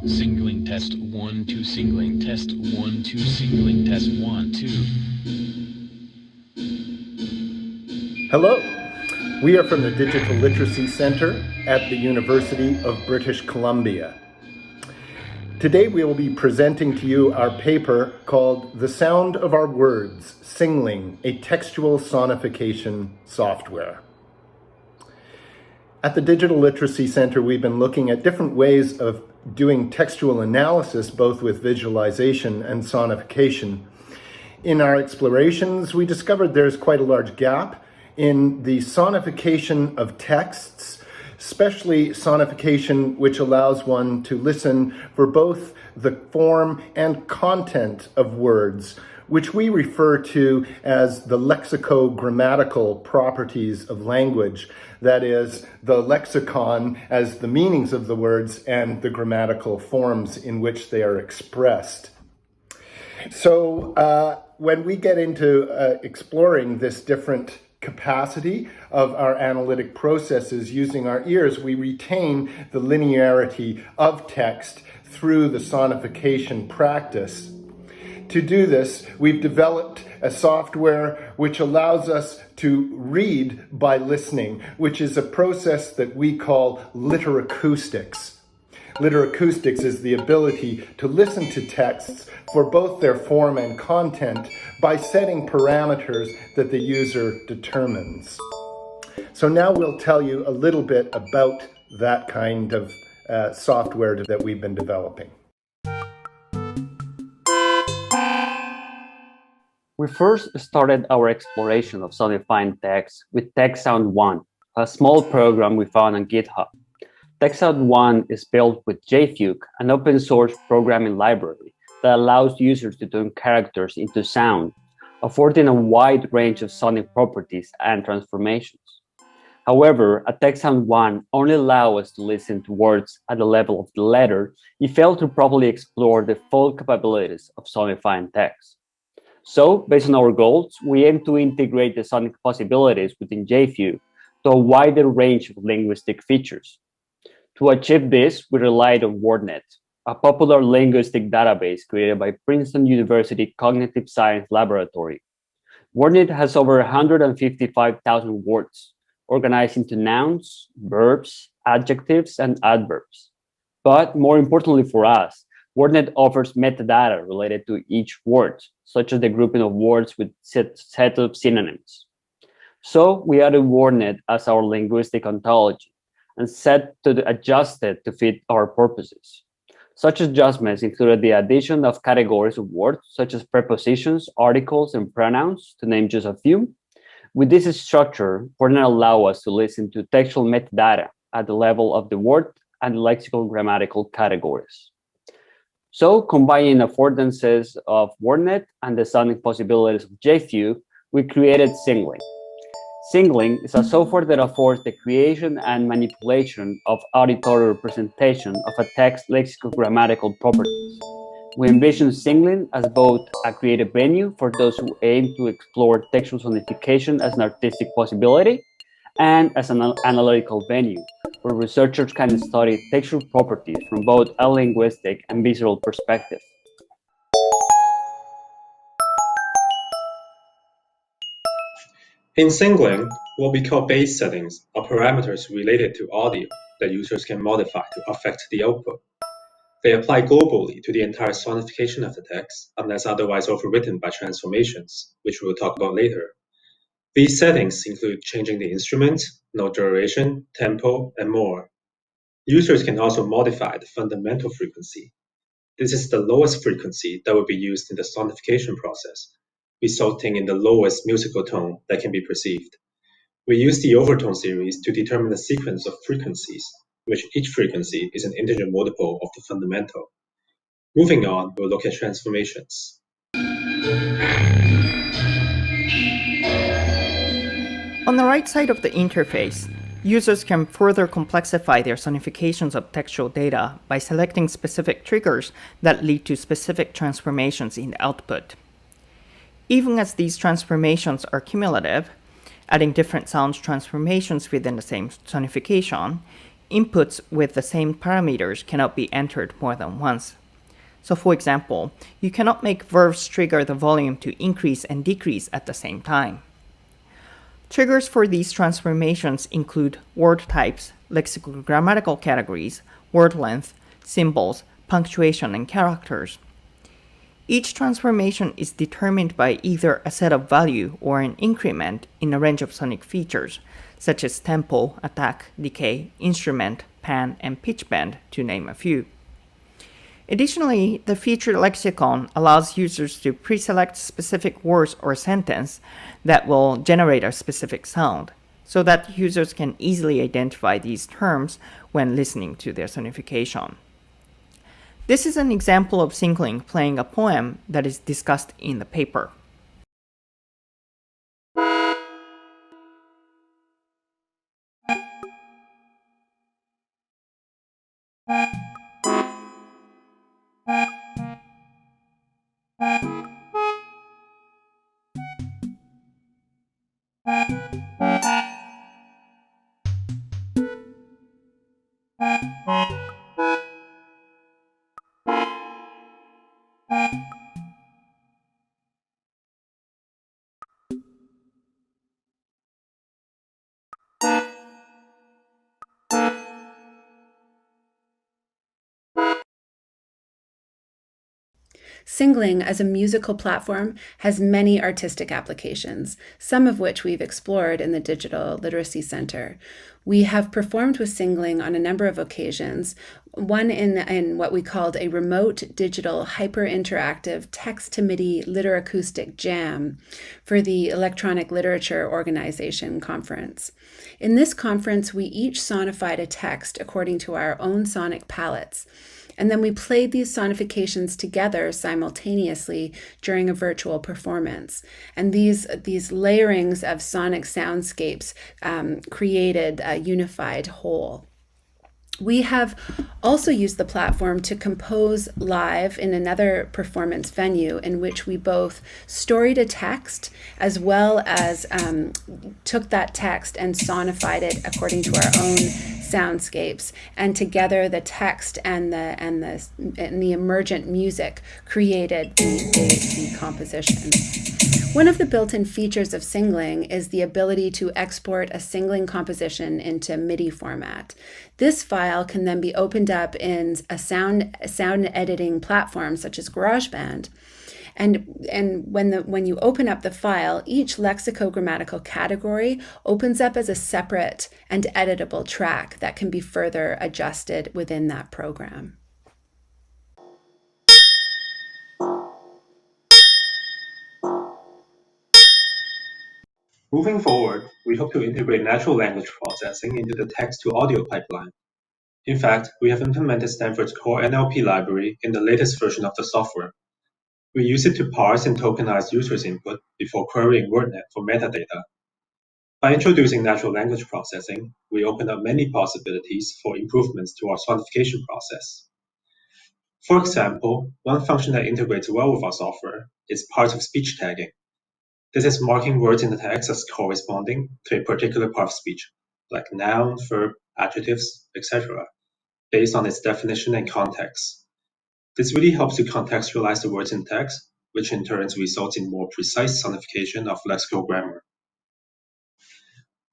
Singling test 1 2 singling test 1 2 singling test 1 2. Hello, we are from the Digital Literacy Center at the University of British Columbia. Today we will be presenting to you our paper called The Sound of Our Words, Singling, a Textual Sonification Software. At the Digital Literacy Center, we've been looking at different ways of doing textual analysis, both with visualization and sonification. In our explorations, we discovered there's quite a large gap in the sonification of texts, especially sonification which allows one to listen for both the form and content of words, which we refer to as the lexicogrammatical properties of language. That is, the lexicon as the meanings of the words and the grammatical forms in which they are expressed. So when we get into exploring this different capacity of our analytic processes using our ears, we retain the linearity of text through the sonification practice. To do this, we've developed a software which allows us to read by listening, which is a process that we call literacoustics. Literacoustics is the ability to listen to texts for both their form and content by setting parameters that the user determines. So now we'll tell you a little bit about that kind of software that we've been developing. We first started our exploration of sonifying text with TextSound1, a small program we found on GitHub. TextSound1 is built with JFugue, an open source programming library that allows users to turn characters into sound, affording a wide range of sonic properties and transformations. However, a TextSound1 only allows us to listen to words at the level of the letter. It failed to properly explore the full capabilities of sonifying text. So, based on our goals, we aim to integrate the sonic possibilities within JFugue to a wider range of linguistic features. To achieve this, we relied on WordNet, a popular linguistic database created by Princeton University Cognitive Science Laboratory. WordNet has over 155,000 words, organized into nouns, verbs, adjectives, and adverbs. But more importantly for us, WordNet offers metadata related to each word, such as the grouping of words with set of synonyms. So we added WordNet as our linguistic ontology and set to adjust it to fit our purposes. Such adjustments included the addition of categories of words, such as prepositions, articles, and pronouns, to name just a few. With this structure, WordNet allows us to listen to textual metadata at the level of the word and lexicogrammatical categories. So, combining the affordances of WordNet and the sonic possibilities of JFugue, we created Singling. Singling is a software that affords the creation and manipulation of auditory representation of a text lexicogrammatical properties. We envision Singling as both a creative venue for those who aim to explore textual sonification as an artistic possibility, and as an analytical venue, where researchers can study textual properties from both a linguistic and visual perspective. In Singling, what we call base settings are parameters related to audio that users can modify to affect the output. They apply globally to the entire sonification of the text, unless otherwise overwritten by transformations, which we will talk about later. These settings include changing the instrument, note duration, tempo, and more. Users can also modify the fundamental frequency. This is the lowest frequency that will be used in the sonification process, resulting in the lowest musical tone that can be perceived. We use the overtone series to determine a sequence of frequencies, which each frequency is an integer multiple of the fundamental. Moving on, we'll look at transformations. On the right side of the interface, users can further complexify their sonifications of textual data by selecting specific triggers that lead to specific transformations in the output. Even as these transformations are cumulative, adding different sound transformations within the same sonification, inputs with the same parameters cannot be entered more than once. So for example, you cannot make verbs trigger the volume to increase and decrease at the same time. Triggers for these transformations include word types, lexicogrammatical categories, word length, symbols, punctuation, and characters. Each transformation is determined by either a set of value or an increment in a range of sonic features, such as tempo, attack, decay, instrument, pan, and pitch bend, to name a few. Additionally, the feature lexicon allows users to pre-select specific words or sentence that will generate a specific sound, so that users can easily identify these terms when listening to their sonification. This is an example of Singling playing a poem that is discussed in the paper. Singling as a musical platform has many artistic applications, some of which we've explored in the Digital Literacy Center. We have performed with Singling on a number of occasions, one in what we called a remote digital hyper-interactive text-to-MIDI literoacoustic jam for the Electronic Literature Organization conference. In this conference, we each sonified a text according to our own sonic palettes. And then we played these sonifications together simultaneously during a virtual performance. And these layerings of sonic soundscapes created a unified whole. We have also used the platform to compose live in another performance venue in which we both storied a text as well as took that text and sonified it according to our own soundscapes, and together the text and the emergent music created the composition. One of the built-in features of Singling is the ability to export a Singling composition into MIDI format. This file can then be opened up in a sound editing platform such as GarageBand. And when you open up the file, each lexicogrammatical category opens up as a separate and editable track that can be further adjusted within that program. Moving forward, we hope to integrate natural language processing into the text-to-audio pipeline. In fact, we have implemented Stanford's core NLP library in the latest version of the software. We use it to parse and tokenize users' input before querying WordNet for metadata. By introducing natural language processing, we open up many possibilities for improvements to our sonification process. For example, one function that integrates well with our software is part-of-speech tagging. This is marking words in the text as corresponding to a particular part of speech, like noun, verb, adjectives, etc., based on its definition and context. This really helps to contextualize the words in text, which in turn results in more precise sonification of lexical grammar.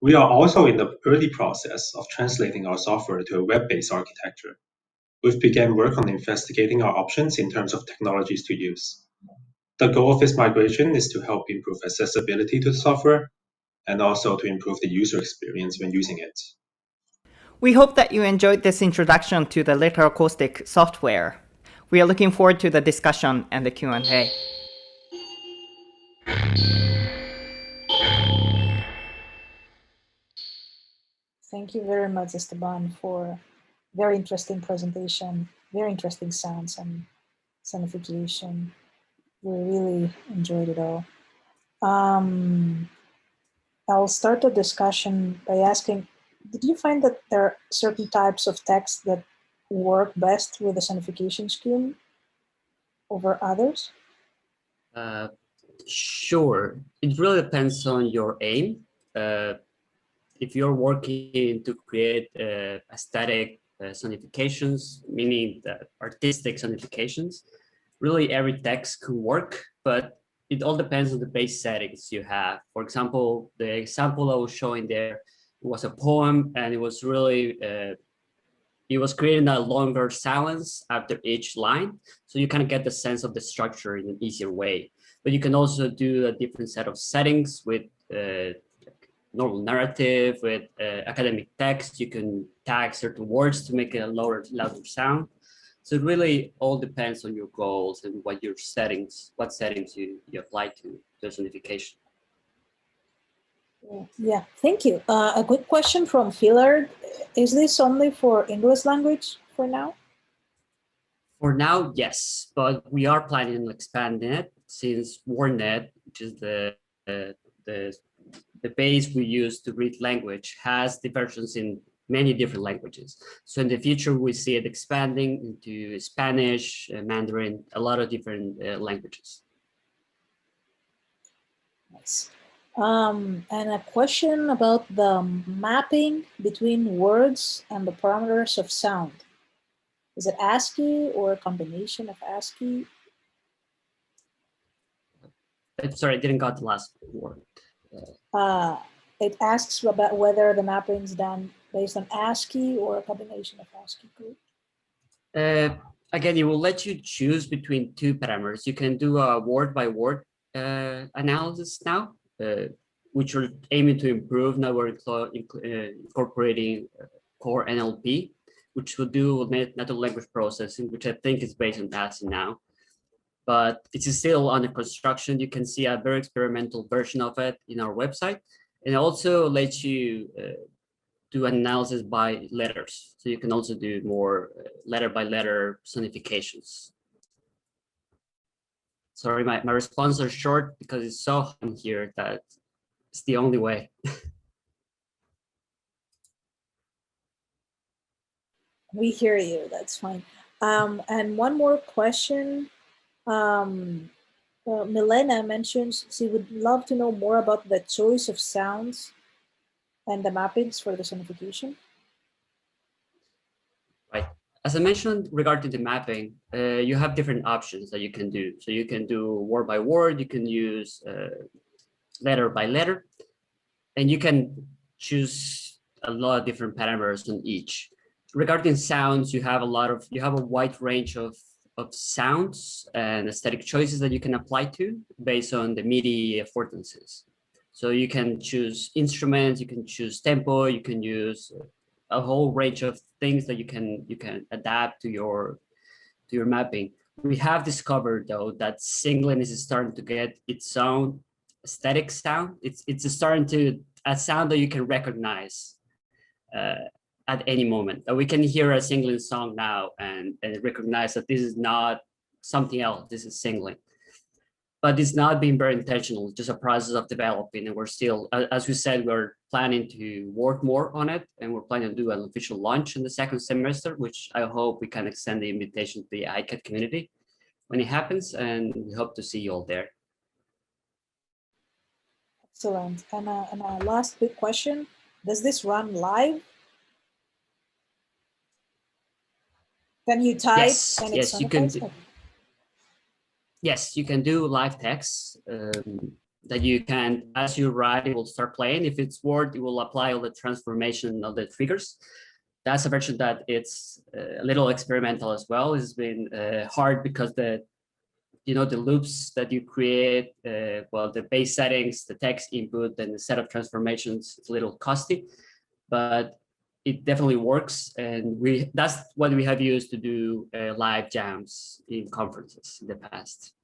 We are also in the early process of translating our software to a web-based architecture. We've begun work on investigating our options in terms of technologies to use. The goal of this migration is to help improve accessibility to the software and also to improve the user experience when using it. We hope that you enjoyed this introduction to the literoacoustic software. We are looking forward to the discussion and the Q&A. Thank you very much, Esteban, for very interesting presentation, very interesting sounds and sonification. We really enjoyed it all. I'll start the discussion by asking, did you find that there are certain types of text that work best with the sonification scheme over others? Sure. It really depends on your aim. if you're working to create aesthetic sonifications, meaning that artistic sonifications, really every text could work, but it all depends on the base settings you have. For example, the example I was showing there was a poem, and it was really, it was creating a longer silence after each line. So you kind of get the sense of the structure in an easier way. But you can also do a different set of settings with normal narrative, with academic text. You can tag certain words to make it a louder sound. So it really all depends on your goals and what settings you apply to sonification. Yeah, thank you. A quick question from Philard. Is this only for English language for now? For now, yes, but we are planning on expanding it since WordNet, which is the base we use to read language, has the versions in many different languages. So in the future, we see it expanding into Spanish, Mandarin, a lot of different languages. Nice. And a question about the mapping between words and the parameters of sound. Is it ASCII or a combination of ASCII? Sorry, I didn't got the last word. It asks about whether the mapping is done based on ASCII or a combination of ASCII code. Again, it will let you choose between two parameters. You can do a word-by-word analysis now, which we're aiming to improve. Now we're incorporating core NLP, which will do natural language processing, which I think is based on ASCII now. But it's still under construction. You can see a very experimental version of it in our website. And it also lets you do analysis by letters. So you can also do more letter by letter sonifications. Sorry, my responses are short because it's so hot here that it's the only way. We hear you, that's fine. And one more question. Milena mentions she would love to know more about the choice of sounds and the mappings for the sonification. Right. As I mentioned regarding the mapping, you have different options that you can do. So you can do word by word, you can use letter by letter, and you can choose a lot of different parameters on each. Regarding sounds, you have a wide range of sounds and aesthetic choices that you can apply to based on the MIDI affordances. So you can choose instruments, you can choose tempo, you can use a whole range of things that you can adapt to your mapping. We have discovered though that singling is starting to get its own aesthetic sound. It's starting to a sound that you can recognize at any moment. We can hear a singling song now and recognize that this is not something else, this is singling. But it's not being very intentional, just a process of developing. And we're still, as we said, we're planning to work more on it. And we're planning to do an official launch in the second semester, which I hope we can extend the invitation to the ICAD community when it happens. And we hope to see you all there. Excellent. And a last quick question. Does this run live? Can you type? Yes, and yes, you can. Yes, you can do live text that you can, as you write, it will start playing. If it's Word, it will apply all the transformation of the triggers. That's a version that it's a little experimental as well. It's been hard because the loops that you create, well, the base settings, the text input, and the set of transformations, it's a little costly, but it definitely works. And that's what we have used to do live jams in conferences in the past.